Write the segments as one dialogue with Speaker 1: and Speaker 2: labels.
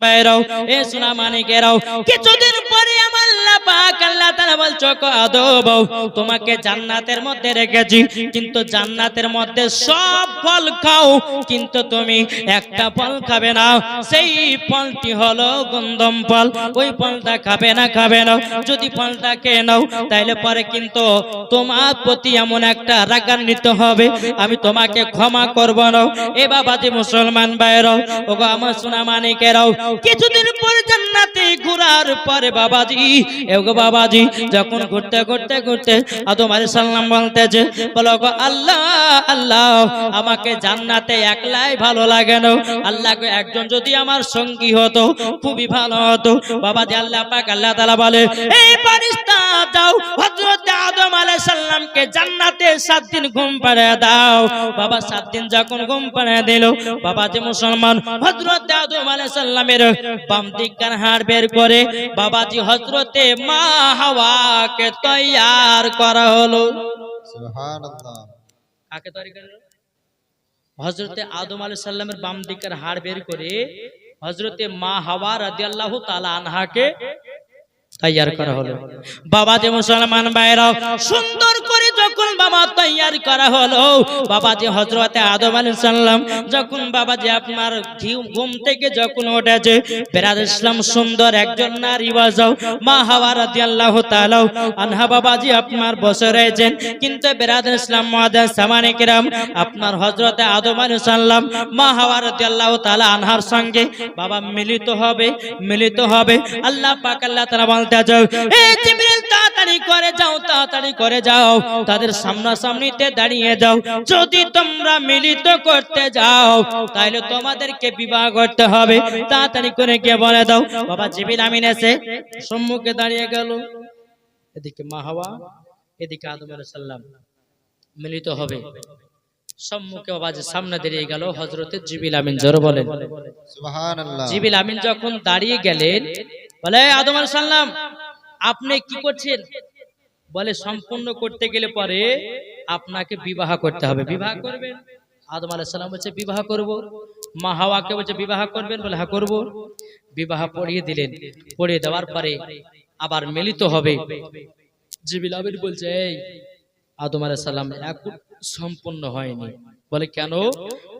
Speaker 1: বাইরাও এ সোনা মানিকেরাও কিছুদিন পরে আমার আল্লাহ পাক আল্লাহ তাআলা বলছো আদম তোমাকে জান্নাতের মধ্যে রেখেছি কিন্তু জান্নাতের মধ্যে সব ফল খাও কিন্তু তুমি একটা ফল খাবে না সেই ফলটি হলো গন্ধম ফল ওই ফলটা খাবে না যদি ফলটা খেয়ে নাও তাহলে পরে কিন্তু তোমার প্রতি এমন একটা রাগান্বিত হবে আমি তোমাকে ক্ষমা করব না এ বাবাজি মুসলমান ভাইরাও ওগো আমার সোনা মানিকেরাও কিছুদিন পর জান্নাতে ঘোরার পরে বাবাজি এগো বাবাজি যখন ঘুরতে আদম আলাইহিস সালাম বলতেছে বলো গো আল্লাহ আল্লাহ আমাকে জান্নাতে একলাই ভালো লাগে না আল্লাহকে একজন যদি আমার সঙ্গী হতো খুবই ভালো হতো বাবাজি আল্লাহ পাক আল্লাহ তাআলা বলে এই ফেরেশতা যাও হযরত আদম আলাইহিস সালামকে জান্নাতে 7 দিন ঘুম পাড়িয়ে দাও বাবা 7 দিন যখন ঘুম পাড়িয়ে দিল বাবাজি মুসলমান হযরত আদম আলাইহিস সালামের বাম দিককার হাড় বের করে বাবাজি হযরতে মা হাওয়াকে তৈয়ার করা হলো
Speaker 2: সুবহানাল্লাহ
Speaker 1: কাকে তৈরি করলো হযরতে আদম আলাইহিস সালামের বাম দিকের হাড় বের করে হযরতে মা হাওয়া রাদিয়াল্লাহু তাআলা আনহাকে তৈয়ার করা হলো বাবাজি মুসলমান ভাইরাও সুন্দর করে যখন বাবা তৈয়ার করা হলো বাবাজি হযরতে আদম আলাইহিস সালাম যখন বাবাজি আপনার ঘুম থেকে যখন উঠেছে বেরাদ ইসলাম সুন্দর একজন নারী বাজাও মা হাওয়া রাদিয়াল্লাহু তাআলা আনহা বাবাজি আপনার বসে রয়েছেন কিন্তু বেরাদ ইসলাম মুআদ্দাস সামানে কিরাম আপনার হযরতে আদম আলাইহিস সালাম মা হাওয়া রাদিয়াল্লাহু তাআলা আনহার সঙ্গে বাবা মিলিত হবে আল্লাহ পাক আল্লাহ তাআলা যাও এ জিবরিল তাড়াতাড়ি করে যাও তাদের সামনাসামনিতে দাঁড়িয়ে যাও যদি তোমরা মিলিত করতে যাও তাহলে তোমাদেরকে বিবাহ করতে হবে তাড়াতাড়ি করে গিয়ে বলে দাও বাবা জিবরিল আমিন এসে সম্মুখে দাঁড়িয়ে গেল এদিকে মা হাওয়া এদিকে আদম আলাইহিস সালাম মিলিত হবে সম্মুখে বাবাজি সামনে দাঁড়িয়ে গেল হযরতে জিবরিল আমিন জোরে বলেন
Speaker 2: সুবহানাল্লাহ
Speaker 1: জিবরিল আমিন যখন দাঁড়িয়ে গেলেন বলে আদম আলাইহিস সালাম আপনি কি করছেন বলে সম্পূর্ণ করতে গেলে পরে আপনাকে বিবাহ করতে হবে বিবাহ করবেন আদম আলাইহিস সালাম বলছে বিবাহ করব মা হাওয়াকে বলছে বিবাহ করবেন বলে হ্যাঁ করব বিবাহ পড়িয়ে দিলেন পড়িয়ে দেওয়ার পরে আবার মিলিত হবে জিবরিল আমিন বলছে এই আদম আলাইহিস সালাম এক সম্পূর্ণ হয়নি বলে কেন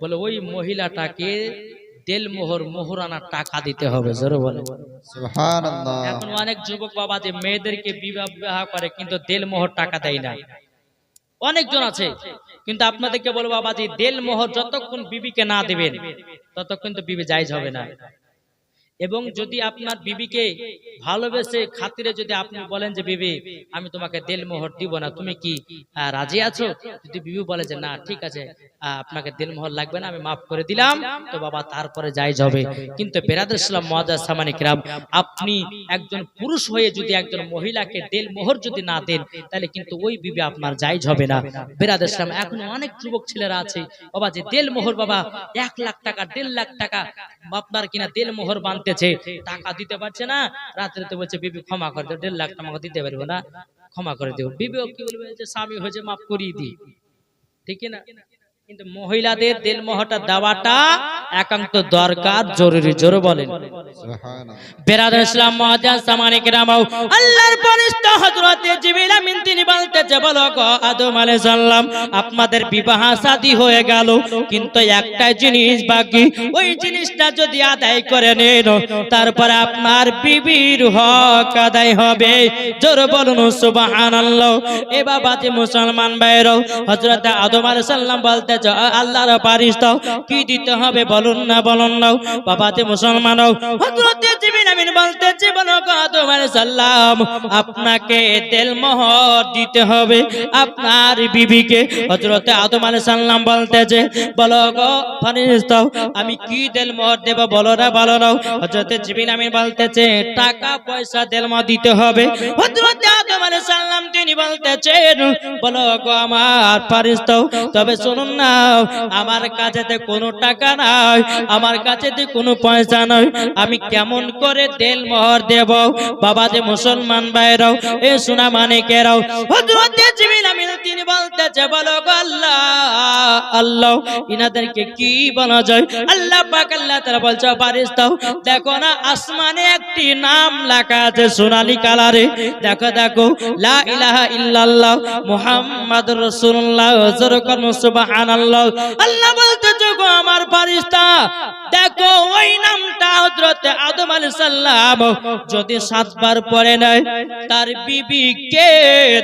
Speaker 1: বলে ওই মহিলাটাকে দেল মোহরানা টাকা দিতে হবে জোরে বলে
Speaker 2: সুবহানাল্লাহ
Speaker 1: এখন অনেক যুবক বাবা যে মেয়েদেরকে বিবাহ করে কিন্তু দেল মোহর টাকা দেয় না অনেকজন আছে কিন্তু আপনাদেরকে বলবো বাবা যে দেল মোহর যতক্ষণ বিবিকে না দিবেন ততক্ষণ তো বিবি জায়েজ হবে না এবং যদি আপনার বিবিকে ভালোবেসে খাতিরে যদি আপনি বলেন যে বিবি আমি তোমাকে দেল মোহর দিব না তুমি কি রাজি আছো যদি বিবি বলে যে না ঠিক আছে আপনাকে দেল মোহর লাগবে না আমি মাফ করে দিলাম তো বাবা তারপরে জায়েজ হবে কিন্তু বেরাদর ইসলাম মুআদ্দাস সামানে কিরাম আপনি একজন পুরুষ হয়ে যদি একজন মহিলাকে দেল মোহর যদি না দেন তাহলে কিন্তু ওই বিবি আপনার জায়েজ হবে না বেরাদর ইসলাম এখন অনেক যুবক ছেলেরা আছে বাবা যে দেল মোহর বাবা 1 লাখ টাকা 1.5 লাখ টাকা আপনার কিনা দেল মোহর বানতেছে টাকা দিতে পারছে না রাতে বলছে বিবি ক্ষমা করে দাও 1.5 লাখ টাকা দিতে পারবো না ক্ষমা করে দেব বিবিও কি বলবে যে স্বামী হয়েছে মাফ করিয়ে দিই ঠিক না কিন্তু মহিলাদের দেল মোহরটা দেওয়াটা একান্ত দরকার জরুরি জোরে বলেন
Speaker 2: সুবহানাল্লাহ
Speaker 1: বেরাদর ইসলাম মুআদ্দাস সামানে কিরাম আল্লাহর ফেরেশতা হযরতে জিবরিল আমিন তিনি বলতেছে বলো গো আদম আলাইহিস সালাম আপনাদের বিবাহ শাদী হয়ে গেল কিন্তু একটাই জিনিস বাকি ওই জিনিসটা যদি আদায় করে নেন তারপর আপনার বিবির হক আদায় হবে জোরে বলুন সুবহানাল্লাহ এ বাবাজি মুসলমান ভাইরা হযরতে আদম আলাইহিস সালাম বলতে আল্লাহর ফেরেশতা কি দিতে হবে বলুন না বাবাজি মুসলমান হযরতে জিবরিল আমিন বলতেছে বলো গো আদম আলাইহিস সালাম আপনাকে দেল মোহর দিতে হবে আপনার বিবিকে হযরতে আদম আলাইহিস সালাম বলতেছে বলো গো ফেরেশতা আমি কি দেল মোহর দেব বলো না হযরতে জিবরিল আমিন বলতেছে টাকা পয়সা দেল মোহর দিতে হবে হযরতে আদম আলাইহিস সালাম তিনি বলতেছেন বলো গো আমার ফেরেশতা তবে শুনুন না আমার কাছেতে কোনো টাকা নাই আমার কাছেতে কোনো পয়সা নাই আমি কেমন করে উপরে দেল মোহর দেব বাবা যে মুসলমান ভাইরাও এ সোনা মানিকেরাও হযরত জিবরিল আমিন তিনি বলতেছে বলো গো আল্লাহ আল্লাহ ইনাদেরকে কি বলা যায় আল্লাহ পাক আল্লাহ তাআলা বলছে ফেরেশতা দেখো না আসমানে একটি নাম লেখা আছে সোনালী কালারে দেখো দেখো লা ইলাহা ইল্লাল্লাহ মুহাম্মাদুর রাসূলুল্লাহ যরকন সুবহানাল্লাহ আল্লাহ বলতেছে গো আমার ফেরেশতা দেখো ওই নামটা হযরত আদম আলাইহিস সালাম যদি 7 বার পড়ে নেয় তার বিবিকে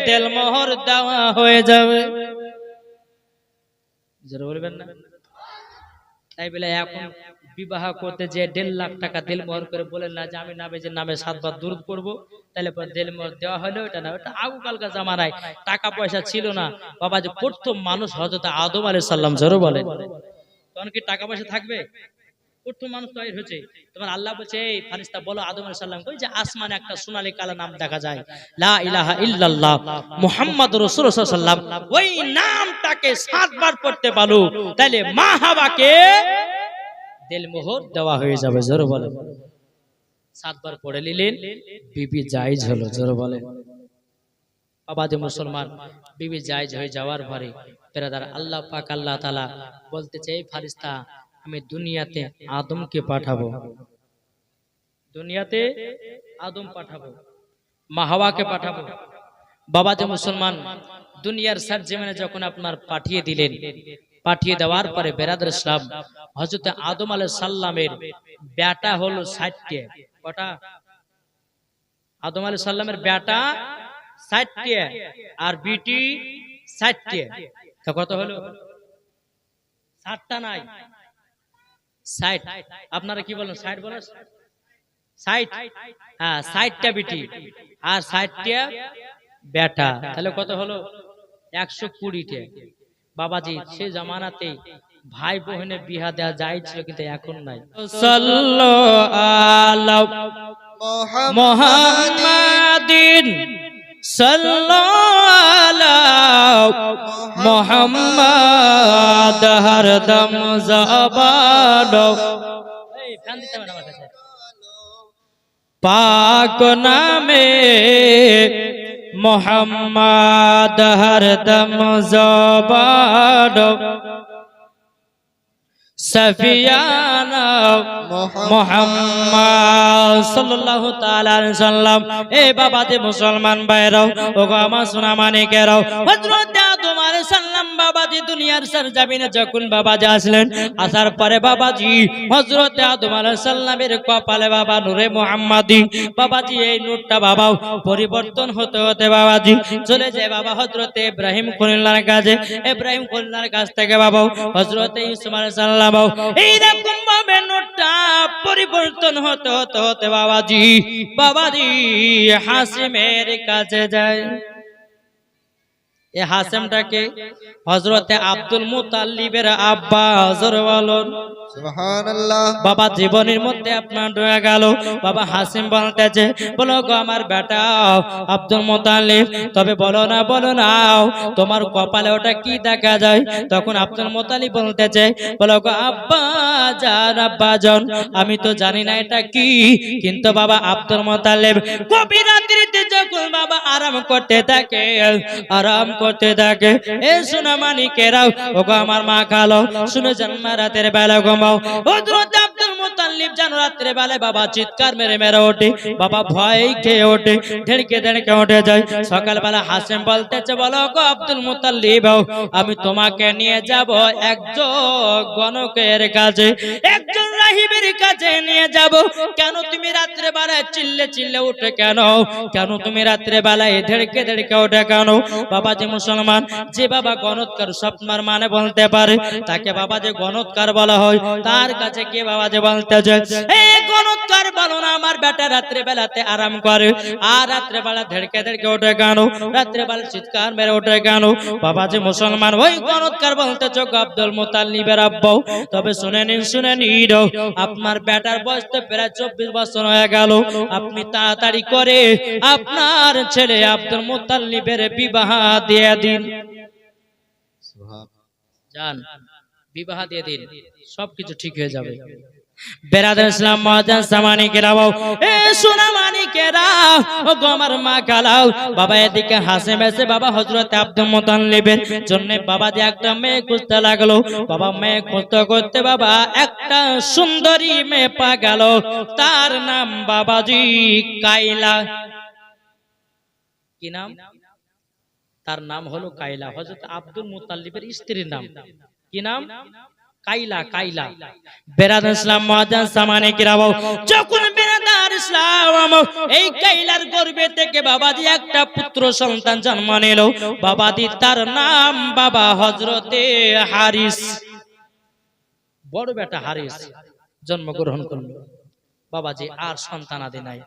Speaker 1: দেলমোহর দেওয়া হয়ে যাবে জোরে বলবেন না তাই বলে এখন বিবাহ করতে যে 1.5 লাখ টাকা দেলমোহর করে বলেন না যে আমি নবীজির নামে 7 বার দুরূদ পড়বো তাহলে পর দেলমোহর দেওয়া হলো এটা না ওটা আগকালকার জামানায় টাকা পয়সা ছিল না বাবা যে প্রথম মানুষ হযরত আদম আলাইহিস সালাম জোরে বলেন তখন কি টাকা পয়সা থাকবে প্রথম মানুষ তৈরি হয়েছে তোমার আল্লাহ বলছে এই ফেরেশতা বলো আদম আলাইহিস সালাম কই যে আসমানে একটা সোনালী কালা নাম দেখা যায় লা ইলাহা ইল্লাল্লাহ মুহাম্মাদুর রাসূলুল্লাহ সাল্লাল্লাহু আলাইহি ওয়াসাল্লাম ওই নামটাকে 7 বার পড়তে পারো তাহলে মা হাওয়াকে দেলমোহর দেওয়া হয়ে যাবে জোরে বলেন 7 বার পড়ে নিলেন বিবি জায়েজ হলো জোরে বলেন বাবা যে মুসলমান বিবি জায়েজ হয়ে যাওয়ার পরে পেরাদার আল্লাহ পাক আল্লাহ তাআলা বলতে চাই ফেরেশতা আমি দুনিয়াতে আদমকে পাঠাবো দুনিয়াতে আদম পাঠাবো মা হাওয়াকে পাঠাবো বাবা যে মুসলমান দুনিয়ার সরজমিনে যখন আপনার পাঠিয়ে দিলেন পাঠিয়ে দেওয়ার পরে বেরাদর ইসলাম হযরত আদম আলাইহিস সালামের বেটা হলো 60টা কটা আদম আলাইহিস সালামের বেটা 60টা আর বিটি 60টা তো কত হলো 60টা নাই 60 আপনারা কি বলেন 60 বলেন 60 হ্যাঁ 60টা বিটি আর 60টা বেটা তাহলে কত হলো 120টা বাবাজি সে জামানাতে ভাই বোনের বিয়া দেওয়া যায় ছিল কিন্তু এখন নাই সাল্লাল্লাহু আলা মুহাম্মাদিন সাল্লাল্লাহু মুহাম্মাদ হরদম জবানো এই ফ্যান দিতে হবে আমার কাছে পাক নামে মুহাম্মাদ হরদম জবানো সফিয়ানা মুহাম্মদ সাল্লাল্লাহু তাআলা আলাইহি সাল্লাম এ বাবা যে মুসলমান ভাইরাও ওগো আমার সোনা মানিকেরাও হযরত আদম আলাইহিস সালাম বাবাজি দুনিয়ার সরজমিনে যখন বাবাজি আসলেন আসার পরে বাবাজি হযরত আদম আলাইহিস সালামের কপালে বাবা নূরে মুহাম্মাদি বাবাজি এই নূরটা বাবা পরিবর্তন হতে হতে বাবাজি চলে যায় বাবা হযরত ইব্রাহিম খলিলুল্লাহর কাছে ইব্রাহিম খলিলুল্লাহর কাছ থেকে বাবা হযরত ইউসুফ আলাইহিস সালাম এইরকম ভাবে নোটটা পরিবর্তন হতে হতে হতে বাবাজি হাসিমের কাছে যায় এ হাসিমটাকে হযরতে আব্দুল মুতাল্লিবের আব্বা জোরে বলুন
Speaker 2: সুবহানাল্লাহ
Speaker 1: বাবা জীবনের মধ্যে আপনার ডুবে গেল বাবা হাসিম বলতেছে বলো গো আমার বেটা আব্দুল মুতাল্লিব তবে বলো না তোমার কপালে ওটা কি দেখা যায় তখন আব্দুল মুতাল্লিব বলতেছে বলো গো আব্বা জান আমি তো জানি না এটা কি কিন্তু বাবা আব্দুল মুতাল্লিব গভীর রাত্রিতে যখন বাবা আরাম করতে থাকে এ সোনা মানিকেরাও ওগো আমার মা কালো শুনে জন্ম রাতের বেলা ঘুমাও হযরত আব্দুল মুতাল্লিব জানো রাতের বেলা বাবা চিৎকার মেরে ওঠে বাবা ভয় খেয়ে ওঠে ধেড়কে ওঠে যায় সকালবেলা হাসিম বলতেছে বলো গো আব্দুল মুতাল্লিব আমি তোমাকে নিয়ে যাব একজন গণকের কাছে একজন রাহিবের কাছে নিয়ে যাব কেন তুমি রাতের বেলা চিল্লে ওঠে কেন তুমি রাতের বেলায় ধেড়কে ওঠে কেন বাবা যে মুসলমান যে বাবা গণৎকার স্বপ্নার মানে বলতে পারে তাকে বাবা যে গণৎকার বলা হয় তার কাছে কে বাবা যে বলতে যায় এই গণৎকার বলো না আমার বেটা রাত্রে বেলাতে আরাম করে আর রাত্রে বেলা ধেড়কে ওঠে কেন রাত্রে বেলা চিৎকার মেরে ওঠে কেন বাবা যে মুসলমান ওই গণৎকার বলতে চোখ আব্দুল মুতাল্লিবের আব্বা তবে শুনে নিন আপনার বেটার বয়স তো প্রায় 24 বছর হয়ে গেল আপনি তাড়াতাড়ি করে আপনার ছেলে আব্দুল মুতাল্লিবের বিবাহ দিয়ে দিন জান বিবাহ দিয়ে দিন সবকিছু ঠিক হয়ে যাবে বেরাদার ইসলাম মহাজান সামানি কেরাও এ সোনা মানিকেরা ও গো আমার মা কালাও বাবা এদিকে হাসে মেসে বাবা হযরত আব্দুল মুতাল্লিবের জন্য বাবা যে একটা মেয়ে খুঁজতে লাগলো বাবা মেয়ে খুঁজতে করতে বাবা একটা সুন্দরী মেয়ে পা গেল তার নাম বাবাজি কাইলা কি নাম তার নাম হলো কাইলা হযরত আব্দুল মুতাল্লিবের স্ত্রীর নাম কি নাম কাইলা কাইলা বেরাদার ইসলাম মহাজান সামানে কিরাও যখন বেরাদার ইসলাম এই কাইলার গর্ভে থেকে বাবাজি একটা পুত্র সন্তান জন্ম নিল বাবাজি তার নাম বাবা হযরতে হারিস বড় বেটা হারিস জন্মগ্রহণ করলো বাবাজি আর সন্তান আদি নাই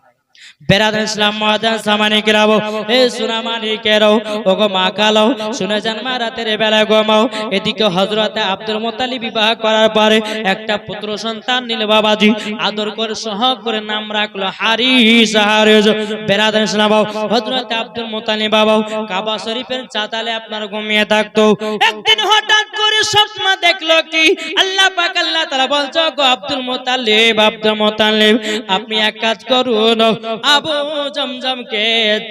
Speaker 1: বেরাদার ইসলাম মহাজান সামানে কিরাও এ সোনা মানিকেরাও ওগো মা কালো শুনে যান মা রাতের বেলা ঘুমাও এদিকে হযরতে আব্দুল মুতালিব বিবাহ করার পরে একটা পুত্র সন্তান নিল বাবাজি আদর করে সহগ করে নাম রাখলো হারিস হারিস বেরাদার ইসলাম হযরতে আব্দুল মুতালিব বাবা কাবা শরীফের চাতালে আপনার ঘুমিয়ে থাকতো একদিন হঠাৎ করে স্বপ্ন দেখলো কি আল্লাহ পাক আল্লাহ তাআলা বলছো গো আব্দুল মুতালিব আপনি এক কাজ করুন আবু জমজমকে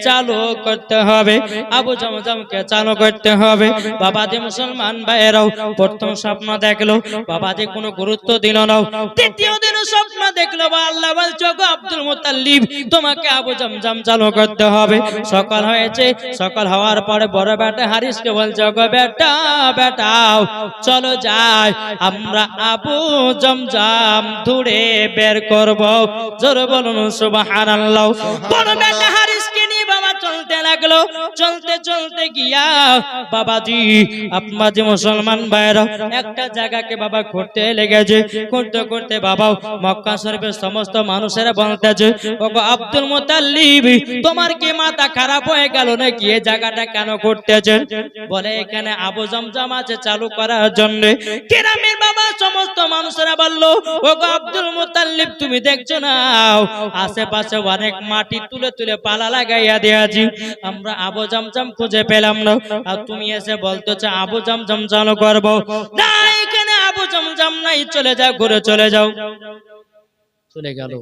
Speaker 1: চালু করতে হবে আবু জমজমকে চালু করতে হবে বাবাজি মুসলমান ভাইরাও প্রথম স্বপ্ন দেখলো বাবাজি কোনো গুরুত্ব দিল না দ্বিতীয় দিন স্বপ্ন দেখলো বা আল্লাহ বলছো গো আব্দুল মুতাল্লিব তোমাকে আবু জমজম চালু করতে হবে সকাল হয়েছে সকাল হওয়ার পরে বড় বেটা হারিসকে বলছো গো বেটা বেটাও চলো যাই আমরা আবু জমজম ধরে বের করব জোরে বলুন সুবহানাল্লাহ বড় বেটা হারিসকে নিয়ে বাবা চলতে লাগলো চলতে চলতে গিয়া বাবাজি আপনাদের মুসলমান ভাইরা একটা জায়গাকে বাবা করতে লেগেছে করতে করতে বাবা মক্কা শরীফের সমস্ত মানুষেরা বলতেছে ওগো আব্দুল মুতাল্লিব তোমার কি মাথা খারাপ হয়ে গেল নাকি এই জায়গাটা কেন করতেছেন বলে এখানে আবু জমজম আছে চালু করার জন্য গ্রামের বাবা সমস্ত মানুষেরা বলল ওগো আব্দুল মুতাল্লিব তুমি দেখছো না আশেপাশে অনেক মাটি তুলে তুলে পালা লাগাইয়া দিয়েছি আমরা আবু জমজম খুঁজে পেলাম না আর তুমি এসে বলতেছো আবু জমজম চালু করবো না এখানে আবু জমজম নাই চলে যাও ঘুরে চলে যাও চলে গেল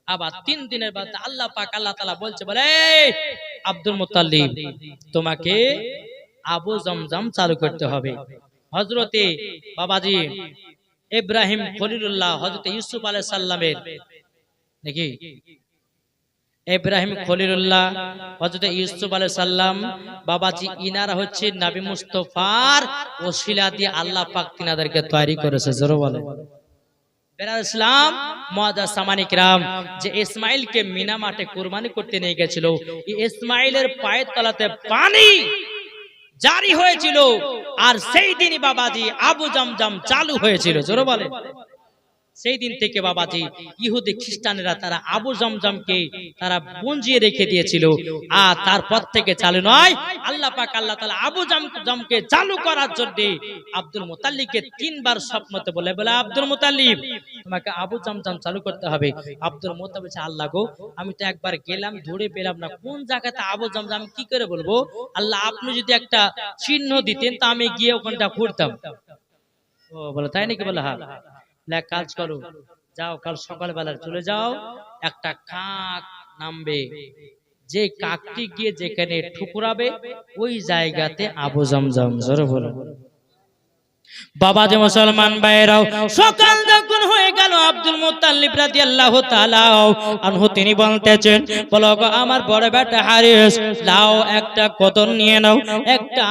Speaker 1: আবার 3 দিনের বাদে আল্লাহ পাক আল্লাহ তাআলা বলছে বলে আব্দুল মুতাল্লিব তোমাকে আবু জমজম চালু করতে হবে হযরতে বাবাজি ইব্রাহিম খলিলুল্লাহ হযরতে ইউসুফ আলাইহিস সালামের নাকি ইব্রাহিম খলিলুল্লাহ হযরত ইউসুফ আলাইহিস সালাম বাবাজি ইনারা হচ্ছে নবী মুস্তাফার ওসিলা দিয়ে আল্লাহ পাক তিনাদেরকে তৈরি করেছে জোরে বলে বেরাদার ইসলাম মুআজ্জাজ সামানি কিরাম যে ইসমাঈলকে মিনা মাঠে কুরবানি করতে নিয়ে গিয়েছিল এই ইসমাঈলের পায়ের তলাতে পানি জারি হয়েছিল আর সেই দিনই বাবাজি আবু জমজম চালু হয়েছিল জোরে বলে সেই দিন থেকে বাবাজি ইহুদি খ্রিস্টানেরা তারা আবু জমজমকে তারা বঞ্জিয়ে রেখে দিয়েছিল আর তারপর থেকে চালু নয় আল্লাহ পাক আল্লাহ তাআলা আবু জমজমকে চালু করার জন্য আব্দুল মুতাল্লিবকে 3 বার স্বপ্নতে বলে বলে আব্দুল মুতাল্লিব তোমাকে আবু জমজম চালু করতে হবে আব্দুল মুতাল্লিব বলছে আল্লাহ গো আমি তো একবার গেলাম ধরে পেলাম না কোন জায়গাতে আবু জমজম কি করে বলবো আল্লাহ আপনি যদি একটা চিহ্ন দিতেন তা আমি গিয়ে ওখানটা ঘুরতাম ও বলে তাই নাকি বলে হ্যাঁ কাজ করো যাও কাল সকালবেলা চলে যাও একটা কাক নামবে যে কাকটি গিয়ে যেখানে ঠুকরাবে ওই জায়গাতে আবু জমজম জোরে বলো বাবাজি মুসলমান ভাইরাও সকাল যখন হয়ে গেল আব্দুল মুতাল্লিব রাদিয়াল্লাহু তাআলা আনহু তিনি বলতেছেন বলো গো আমার বড় বেটা হারিস লাও একটা কদর নিয়ে নাও একটা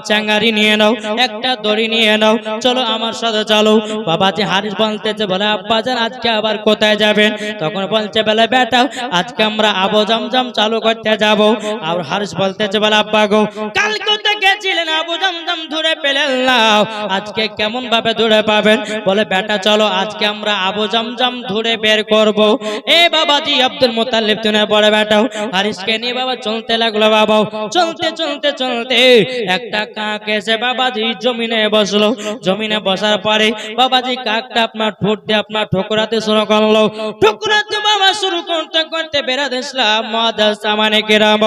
Speaker 1: চাঙ্গারি নিয়ে নাও একটা দড়ি নিয়ে নাও চলো আমার সাথে চলো বাবাজি হারিস বলতেছে বলে আব্বাজান আজকে আবার কোথায় যাবেন তখন বলছে বলে বেটা আজকে আমরা আবু জমজম চালু করতে যাব আর হারিস বলতেছে বলে আব্বা গো কাল কোথায় গেছিলেন আবু জমজম ধরে পেলেন না আজকে কেমন ভাবে ধরে পাবেন বলে বেটা চলো আজকে আমরা আবু জমজম ধরে বের করব এ বাবাজি আব্দুল মুতাল্লিব তুমি বড় বেটাও হারিসকে নিয়ে বাবা চলতে লাগলো বাবা চলতে চলতে চলতে একটা কাক এসে বাবাজি জমিনে বসলো জমিনে বসার পরে বাবাজি কাকটা আপনার ঠোঁট দিয়ে আপনার ঠোকরাতে শুরু করলো ঠোকরাতে বাবা শুরু করতে করতে বেরাদার ইসলাম মুআজ্জাজ সামানে কিরাম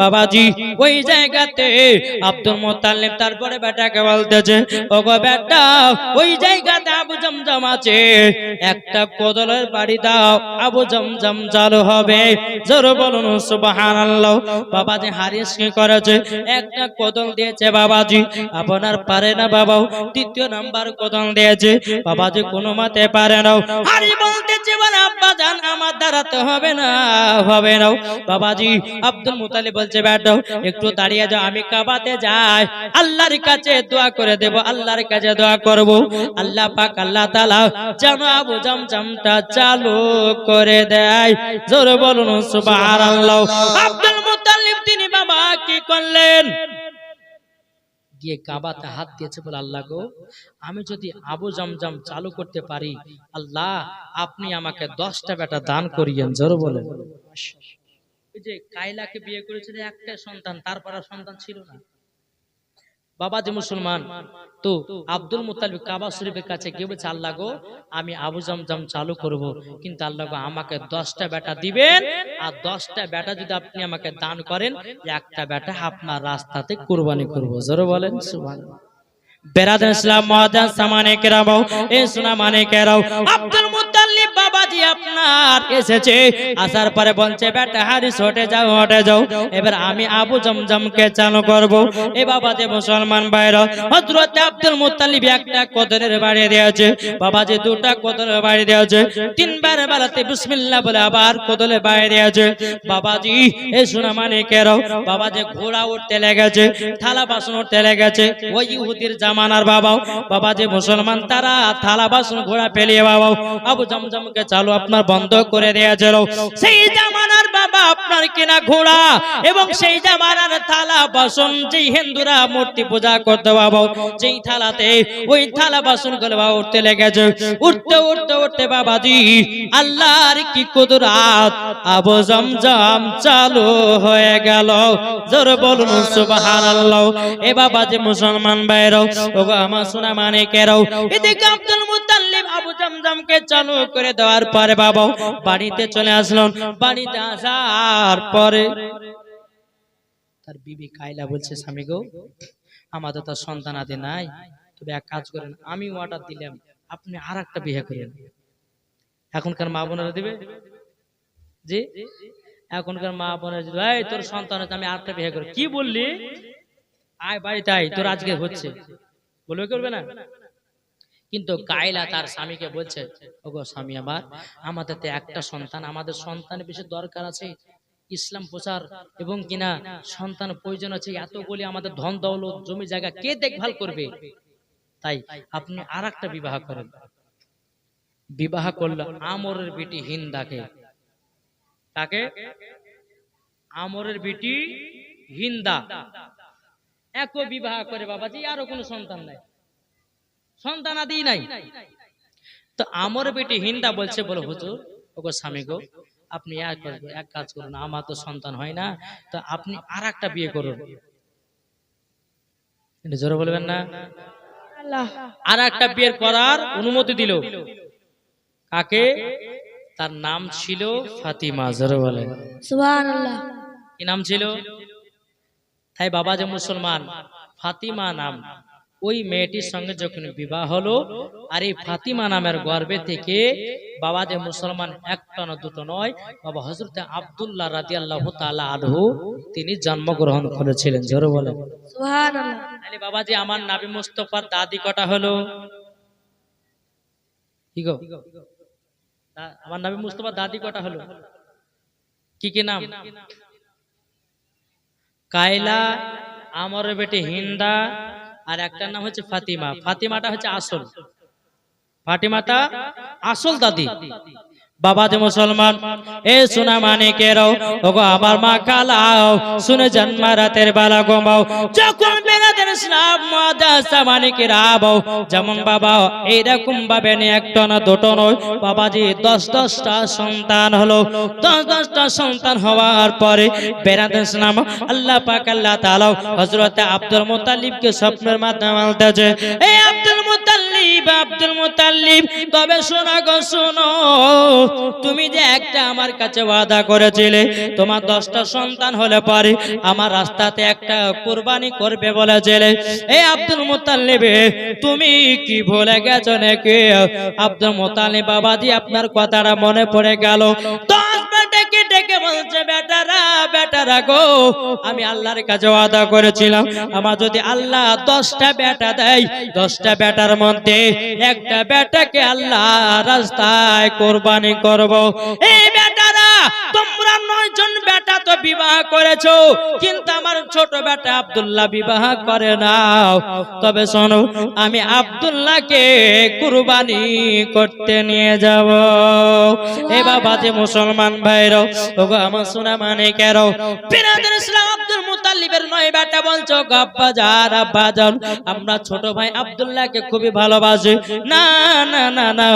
Speaker 1: বাবাজি ওই জায়গাতে আব্দুল মুত্তালিব তারপরে বেটাকে বলতেছে, ওগো বেটা, ওই জায়গাতে আবু জমজম আছে, একটা কোদলের বাড়ি দাও, আবু জমজম চালু হবে। জোরে বলুন সুবহানাল্লাহ। বাবাজি হারিস কি করেছে, একটা কোদল দিয়েছে বাবাজি, আপনার পারে না বাবাও, দ্বিতীয় নাম্বার কোদল দিয়েছে বাবাজি, কোনো মতে পারে না। হারি বলতেছে, বলে আব্বা জান আমার দ্বারা তো হবে না, হবে না। বাবাজি আব্দুল মুত্তালিব বলছে, বেটা একটু দাঁড়িয়ে যাও, আমি কাবাতে যাই, আল্লাহর কাছে দোয়া করে দেব, আল্লাহর কাছে দোয়া করব, আল্লাহ পাক আল্লাহ তাআলা যেন আবু জমজমটা চালু করে দেয়। জোরে বলুন সুবহানাল্লাহ। আব্দুল মুত্তালিব তিনি বাবা কি করলেন, গিয়ে কাবাতে হাত দিয়েছে, বলে আল্লাহ গো, আমি যদি আবু জমজম চালু করতে পারি, আল্লাহ আপনি আমাকে 10টা বেটা দান করিয়েন। জোরে বলেন। ওই যে কায়লাকে বিয়ে করেছিল একটা সন্তান, তারপর আর সন্তান ছিল না। বাবা যে মুসলমান, তো আব্দুল মুত্তালিব কাবা শরীফের কাছে গিয়ে বলছে, আল্লাহ গো, আমি আবু জমজম চালু করব, কিন্তু আল্লাহ গো আমাকে 10টা বেটা দিবেন, আর 10টা বেটা যদি আপনি আমাকে দান করেন, একটা বেটা আপনার রাস্তাতে কুরবানি করব। জোরে বলেন সুবহানাল্লাহ। বেরাদার ইসলাম মুআজ্জাজ সামানে কেরাম, এ সোনা মানে কেরাও, আব্দুল মুত্তালিব বাবাজি আপনার এসেছে, আসার পরে বলছে, বেটা হারিস হটে যাও, হটে যাও, এবার আমি আবু জমজমকে চালু করব। এ বাবাজি মুসলমান ভাইরা, হযরত আব্দুল মুত্তালিব একটা কোদলের বাড়ি দিয়েছে বাবাজি, 2টা কোদলের বাড়ি দিয়েছে, 3বার বেলাতে বিসমিল্লাহ বলে আবার কোদলের বাড়ি দিয়েছে বাবাজি। এ সোনা মানে কেরাও, বাবাজি ঘোড়া উঠতে লেগেছে, থালা বাসন উঠতে লেগেছে। ওই ইহুদির জামানার বাবা যে মুসলমান, তারা থালা বাসন ঘোড়া পেলিয়ে বাবা আবু জমজমকে চালু আপনার বন্ধ করে দিয়েছিল। সেই জামানার বাবা আপনার কিনা ঘোড়া এবং সেই জামানার থালা বাসন, যেই হিন্দুরা মূর্তি পূজা করতে বাবা, যেই থালাতে ওই থালা বাসন গুলো বাবা উঠতে লেগেছে, উঠতে উঠতে উঠতে বাবাজি আল্লাহর কি কুদরত, আবু জমজম চালু হয়ে গেল। জোরে বলুন সুবহানাল্লাহ। এ বাবা যে মুসলমান ভাইরা, ওগো আমার সোনা মানে কেরাও, এদিকে আব্দুল মুত্তালিব আবু জমজমকে চালু করে দেওয়ার পরে বাবা বাড়িতে চলে আসলেন। বাড়িতে আসার পরে তার বিবি কায়লা বলছে, স্বামী গো, আমাদের তো সন্তান আদি নাই, তবে এক কাজ করেন, আমি অর্ডার দিলাম, আপনি আরেকটা বিয়ে করেন। এখনকার মা বোনেরা দিবে জি, এখনকার মা বোনেরা দিবে, এই তোর সন্তান আছে, আমি আরেকটা বিয়ে করি। কি বললি? আয় বাড়িতে আয়, তোর আজকে হচ্ছে, বলবে করবে না? কিন্তু কায়লা তার স্বামীকে বলছে, ওগো স্বামী আমার, আমাদের তো একটা সন্তান, আমাদের সন্তানের বেশি দরকার আছে, ইসলাম প্রচার এবং কিনা সন্তান প্রয়োজন আছে, এতগুলি আমাদের ধন দৌলত জমি জায়গা কে দেখভাল করবে, তাই আপনি আরেকটা বিবাহ করেন। বিবাহ করলো আমরের বেটি হিন্দাকে। তাকে আমরের বেটি হিন্দা একও বিবাহ করে বাবাজি, আরো কোনো সন্তান নাই, সন্তান আদি নাই। তো আমর বেটি হিন্দা বলছে, বলো হুজুর, ওগো স্বামী গো, আপনি এক কাজ করুন, আমার তো সন্তান হয় না, তো আপনি আরেকটা বিয়ে করুন। জোরে বলবেন না? আরেকটা বিয়ে করার অনুমতি দিল। কাকে? তার নাম ছিল ফাতিমা। জোরে বলেন সুবহানাল্লাহ। কি নাম ছিল? তাই বাবা যে মুসলমান, ফাতিমা নাম ওই মেয়েটির সঙ্গে যখন বিবাহ হলো, আর এই ফাতিমা নামের গর্ভে থেকে বাবা যে মুসলমান একটা না দুটো নয়, বাবা হযরত আব্দুল্লাহ রাদিয়াল্লাহু তাআলা আনহু তিনি জন্মগ্রহণ করেছিলেন। জোরে বলেন সুবহানাল্লাহ। তাহলে বাবাজি আমার নবী মুস্তাফার দাদি কটা হলো? কি গো, আমার নবী মুস্তাফার দাদি কটা হলো? কি কি নাম? কায়লা, আমরের বেটি হিন্দা, আর একটার নাম হচ্ছে ফাতিমা। ফাতিমাটা হচ্ছে আসল, ফাতিমাটা আসল দাদি। বাবা যে মুসলমান, এ সোনা মানে কেরাও, ওগো আমার মা কালাও, শুনে জন্মা রাতের বেলা ঘুমাও, যখন বেরাদের ইসলাম মুআজ্জাজ মানে কেরাও, যেমন বাবা এইরকম ভাবে নিয়ে একটা না দুটো নয় বাবাজি 10-10টা সন্তান হলো। 10-10টা সন্তান হওয়ার পরে বেরাদের ইসলাম আল্লাহ পাক আল্লাহ তাআলা হযরত আব্দুল মুত্তালিবকে স্বপ্নের মাধ্যমে বলতেছে, এ আব্দুল মুত্তালিব আব্দুল মুতাল্লিব, তবে শোনো গো শোনো, তুমি যে একটা আমার কাছে ওয়াদা করেছিলে তোমার 10টা সন্তান হলে পরে আমার রাস্তাতে একটা কুরবানি করবে বলেছিলে। এই আব্দুল মুতাল্লিব, তুমি কি ভুলে গেছো নাকি? আব্দুল মুতাল্লিব বাবাজি, আপনার কথাটা মনে পড়ে গেল। 10 বেটাকে ডেকে বলছে, বেটারা বেটারা গো, আমি আল্লাহর কাছে ওয়াদা করেছিলাম আমার যদি আল্লাহ 10টা বেটা দেয়, 10টা বেটার মধ্যে একটা বেটাকে আল্লাহ রাস্তায় কুরবানি করব। এই বেটারা, তোমরা 9 জন বেটা তো বিবাহ করেছো, কিন্তু আমার ছোট বেটা আব্দুল্লাহ বিবাহ করে নাও। তবে শোনো, আমি আব্দুল্লাহকে কুরবানি করতে নিয়ে যাব। এ বাবা যে মুসলমান ভাইরা, ওগো আমার সোনা মানিকেরাও, বিরাদর ইসলাম আব্দুল মুতাল্লিবের 9 বেটা বলছো, আব্বা জান আব্বা জান, আমরা ছোট ভাই আব্দুল্লাহকে খুবই ভালোবাসি। না না না না,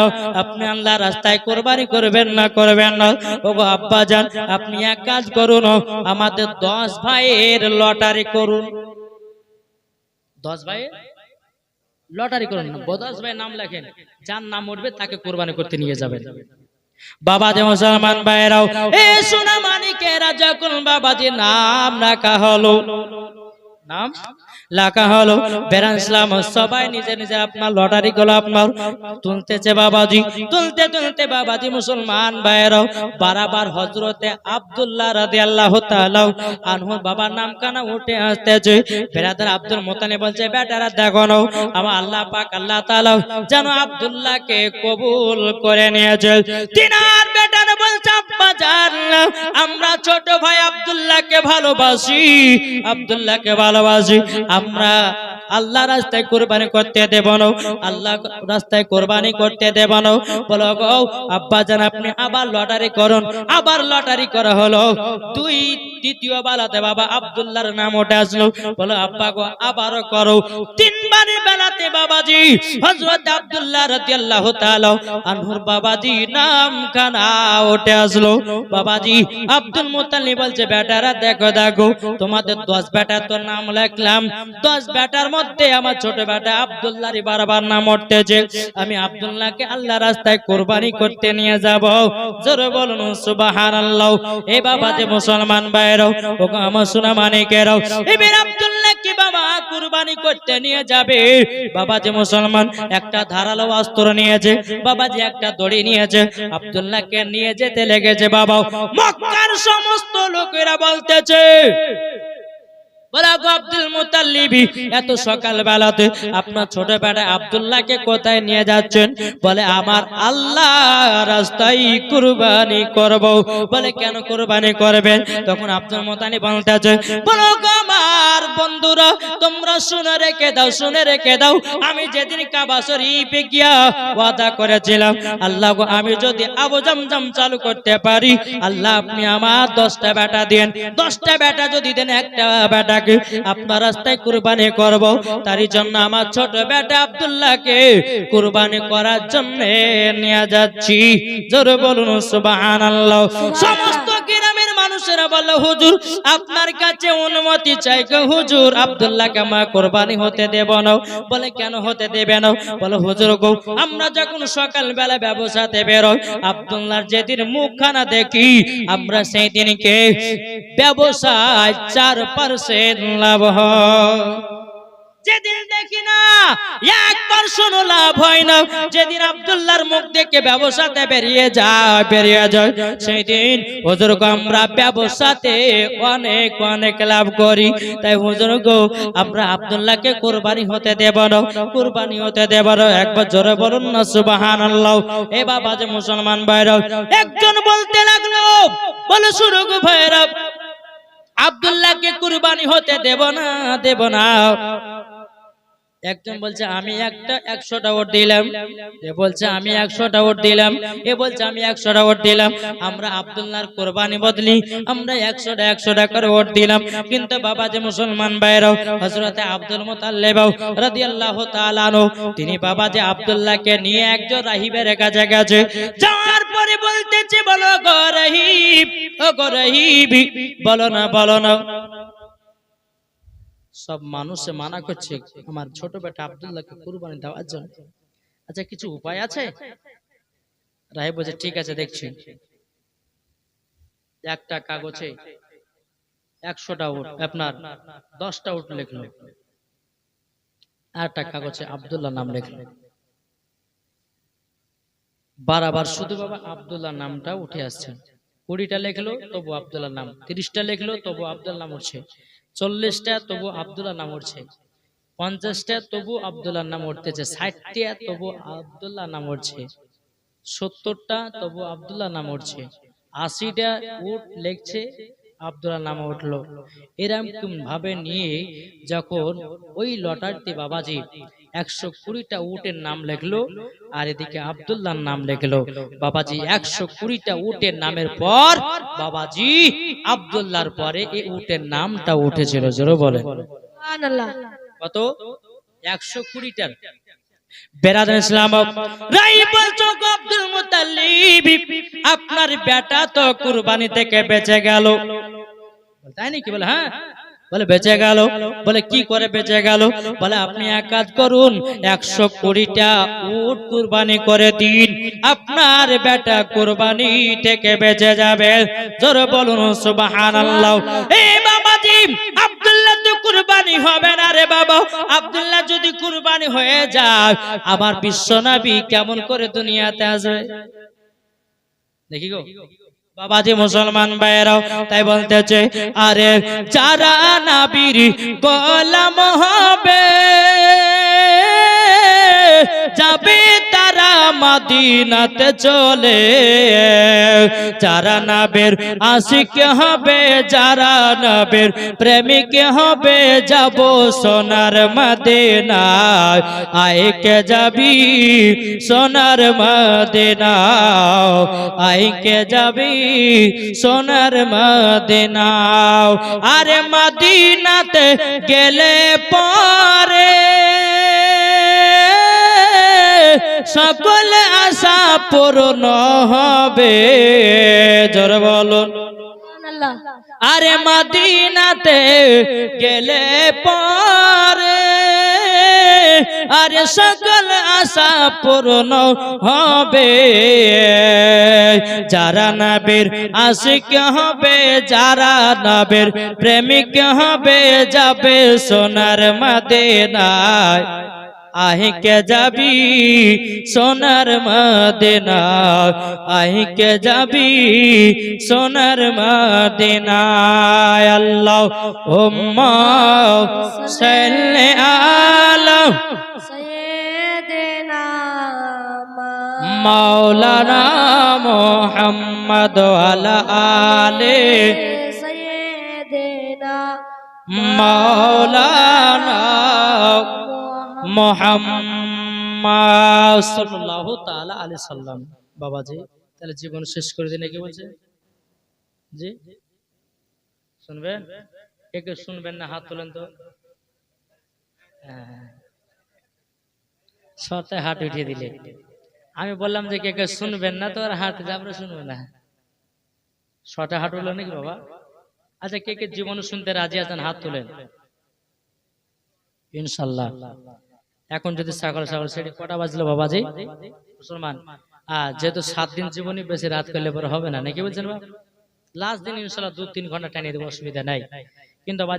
Speaker 1: আপনি আল্লাহ রাস্তায় কুরবানি করবেন না, করবেন না। ওগো আব্বা জান, আপনি এক কাজ করুন, আমাদের 10 ভাইয়ের লটারি করুন। 10 ভাইয়ের লটারি করুন, 10 ভাই নাম লেখেন, যার নাম উঠবে তাকে কুরবানি করতে নিয়ে যাবেন। বাবাজি মুসলমান ভাইরাও, এ সোনা মানিকেরা, যখন বাবাজি নাম রাখা হলো, নাম লেখা হলো, বেরান ইসলাম সবাই নিজে নিজে আপনার লটারি গুলো আপনার তুলতেছে। বাবাজি তুলতে তুলতে বাবাজি মুসলমান ভাইরাও, বারবার হযরতে আব্দুল্লাহ রাদিয়াল্লাহু তাআলা আনহু বাবার নাম কানা উঠে আসতেছে। বেরাদার আব্দুল মুতালিব বলছে, বেটারা দেখো না, আমার আল্লাহ পাক আল্লাহ তাআলা যেন আব্দুল্লাহকে কবুল করে নিয়েছে। তিনার বেটারা বলছে, আব্বা জান, আমরা ছোট ভাই আব্দুল্লাহকে ভালোবাসি, আব্দুল্লাহকে ভালোবাসি, আমরা আল্লাহ রাস্তায় কুরবানি করতে দেব না, আল্লাহ রাস্তায় কুরবানি করতে দেব না। বলো গো আব্বা জান, আপনি আবার লটারি করুন। আবার লটারি করা হলো, দ্বিতীয় বেলাতে বাবা আব্দুল্লাহর নাম উঠে আসলো। বলো আব্বা গো আবারও করো। 3 বারের বেলাতে বাবাজি হযরত আব্দুল্লাহ রাদিয়াল্লাহু তাআলা আনহুর বাবাজি নাম কানা উঠে আসলো। বাবাজি আব্দুল মুতাল্লিব বলছে, বেটারা দেখো দেখো, তোমাদের 10 বেটার তো নাম লিখলাম, 10 বেটার মধ্যে আমার ছোট বেটা আব্দুল্লাহরই বারবার নাম উঠতেছে। আমি আব্দুল্লাহকে আল্লাহ রাস্তায় কুরবানি করতে নিয়ে যাব। জোরে বলুন সুবহানাল্লাহ। এই বাবাজি মুসলমান ভাইরাও, ওগো আমার সোনা মানিকেরাও, এবার আব্দুল্লাহকে বাবা কুরবানি করতে নিয়ে যাবে। বাবাজি মুসলমান একটা ধারালো অস্ত্র নিয়েছে, বাবাজি একটা দড়ি নিয়েছে, আব্দুল্লাহকে নিয়ে যেতে লেগেছে। বাবা মক্কার সমস্ত লোকেরা বলতেছে, বলা গো আব্দুল মুতাল্লিব, এত সকাল বেলাতে আপনার ছোট বেটা আব্দুল্লাহকে কোথায় নিয়ে যাচ্ছেন? বলে আমার আল্লাহ রাস্তায় কুরবানি করব। বলে কেন কুরবানি করবেন? তখন আব্দুল মুতাল্লিব বলতেছে, বলো গো আমার বন্ধুরা, তোমরা শুনে রেখে দাও, শুনে রেখে দাও, আমি যেদিন কাবা শরীফে গিয়া ওয়াদা করেছিলাম, আল্লাহ গো আমি যদি আবু জামজাম চালু করতে পারি, আল্লাহ আপনি আমার 10টা বেটা দেন, 10টা বেটা যদি দেন, একটা বেটা আপনার রাস্তায় কুরবানি করব। তারই জন্য আমার ছোট বেটা আব্দুল্লাহকে কুরবানি করার জন্য নিয়ে যাচ্ছি। জোরে বলুন সুবহানাল্লাহ। সমস্ত গ্রামের মানুষেরা বলে, হুজুর আপনার কাছে অনুমতি চাই গো হুজুর, আব্দুল্লাহকে আমরা কুরবানি হতে দেব না। বলে কেন হতে দেবে না? বলে হুজুর গো, আমরা যখন সকাল বেলা ব্যবসাতে বেরোই, আব্দুল্লাহর যেদিন মুখখানা দেখি, আমরা সেই দিনকে ব্যবসায় 4% লাভ হয়। যেদিন দেখি না 1% লাভ হয় না, যেদিন আব্দুল্লাহর মুখ দেখে ব্যবসাতে বেরিয়ে যায়, সেই দিন হুজুর গো আমরা ব্যবসাতে অনেক অনেক লাভ করি। তাই হুজুর গো আমরা আব্দুল্লাহকে কুরবানি হতে দেব না, কুরবানি হতে দেব না। একবার জোরে বলুন না সুবহানাল্লাহ। এ বাবা যে মুসলমান ভাইরা, একজন বলতে লাগলো, বলে শুরু গো ভাইরা, আব্দুল্লাহকে কুরবানি হতে দেব না, দেব না। একজন বলছে আমি একটা 100টা ভোট দিলাম, এ বলছে আমি 100টা ভোট দিলাম, এ বলছে আমি 100টা ভোট দিলাম। আমরা আব্দুল্লাহর কুরবানি বদলি আমরা 100টা করে ভোট দিলাম। কিন্তু বাবা যে মুসলমান ভাইরাও, হযরতে আব্দুল মুতাল্লিব রাদিয়াল্লাহু তাআলা আনহু, তিনি বাবা যে আব্দুল্লাহকে নিয়ে একজন রাহিবের কাছে গেছে। যাওয়ার পরে বলতেছে, বলো গো রাহিব, ও গো রাহিব, বলো না, বলো না। সব মানুষে মানা করছে আমার ছোট বেটা আব্দুল্লাহকে কুরবানি দেওয়ার জন্য। আচ্ছা কিছু উপায় আছে? রাহে বলছে ঠিক আছে দেখছি। একটা কাগজে 100টা উট, আপনার 10টা উট লিখলো, আর একটা কাগজে আব্দুল্লাহ নাম লিখলো। বারবার শুধু বাবা আব্দুল্লাহ নামটা উঠে আসছে। 20টা লিখলো তবু আব্দুল্লাহ নাম, 30টা লিখলো তবু আব্দুল্লাহ নাম উঠছে, 40টা তবু আব্দুল্লাহ নাম উঠছে, 50টা তবু আব্দুল্লাহ নাম উঠতেছে, 60টা তবু আব্দুল্লাহ নাম উঠছে, 70টা তবু আব্দুল্লাহ নাম উঠছে, 80টা উট লিখছে আব্দুল্লাহ নাম উঠলো। এরকম ভাবে নিয়ে যখন ওই লটারিতে বাবাজি 120টা উটের নাম লিখলো আর এদিকে আব্দুল্লাহর নাম লিখলো, বাবাজি 120টা উটের নামের পর বাবাজি আব্দুল্লাহর পরে এই উটের নামটা উঠেছিল। জোরে বলেন
Speaker 3: সুবহানাল্লাহ।
Speaker 1: কত? 120টার। বেরাদার ইসলাম রাই বলছো গো আব্দুল মুত্তালিব, আপনার বেটা তো কুরবানি থেকে বেঁচে গেল। তাই নাকি? বলে হ্যাঁ। বলে বেঁচে গেল। বলে কি করে বেঁচে গেল? বলে আপনি এক কাজ করুন, 120টা উট কুরবানি করে দিন, আপনার বেটা কুরবানি থেকে বেঁচে যাবে। জোরে বলুন সুবহানাল্লাহ। এই বাবাজি আব্দুল্লাহ তো কুরবানি হবে না রে বাবা। আব্দুল্লাহ যদি কুরবানি হয়ে যায় আবার বিশ্বনবী কেমন করে দুনিয়াতে আসবে? দেখি গো বাবাজি মুসলমান ভাইরাও তাই বলতেছে, আরে যারা নবীর গোলাম হবে যাবে তারা মদিনাতে চলে, যারা নবীর আশিক হবে, যারা নবীর প্রেমিক হবে, যাব সোনার মদিনায়, আইকে যাবি সোনার মদিনায়, আইকে যাবি সোনার মদিনায়। আরে মদিনাতে গেলে পরে সকল আশা পূর্ণ হবে। জোরে বলুন
Speaker 3: সুবহানাল্লাহ।
Speaker 1: আরে মদিনাতে গেলে পরে আরে সকল আশা পূর্ণ হবে, যারা নবীর আশিক হবে, যারা নবীর প্রেমিক হবে, যাবে সোনার মদিনায়, আহিকে যাবি সোনার মদিনায়, আহিকে যাবি সোনার মদিনায়। আল্লাহুম্মা সাল্লি আলা
Speaker 3: সাইয়্যিদিনা
Speaker 1: মাওলানা মুহাম্মদ ওয়ালা আলি
Speaker 3: সাইয়্যিদিনা
Speaker 1: মাওলানা মুহাম্মদ সাল্লাল্লাহু তাআলা আলাইহি সাল্লাম। বাবাজি তাহলে জীবন শেষ করে দিন কি বলছে? জি শুনবেন? কে শুনবেন না হাত তোলেন তো। সতে হাত উঠিয়ে দিলে। আমি বললাম যে কে শুনবেন না, তো আর হাত যাবরে শুনবে না। সতে হাত উঠলো নাকি বাবা? আচ্ছা কে জীবন শুনতে রাজি আছেন হাত তোলেন। ইনশাআল্লাহ। এখন যদি সকাল সকাল সেটি কটা বাজলো বাবাজি মুসলমান, যেহেতু 7 দিন জীবনী বেশি রাত করলে পরে হবে না নাকি বলছেন বাবা? লাস্ট দিন ইনশাআল্লাহ 2-3 ঘন্টা টানিয়ে দেবো, অসুবিধা নাই। কিন্তু বাজে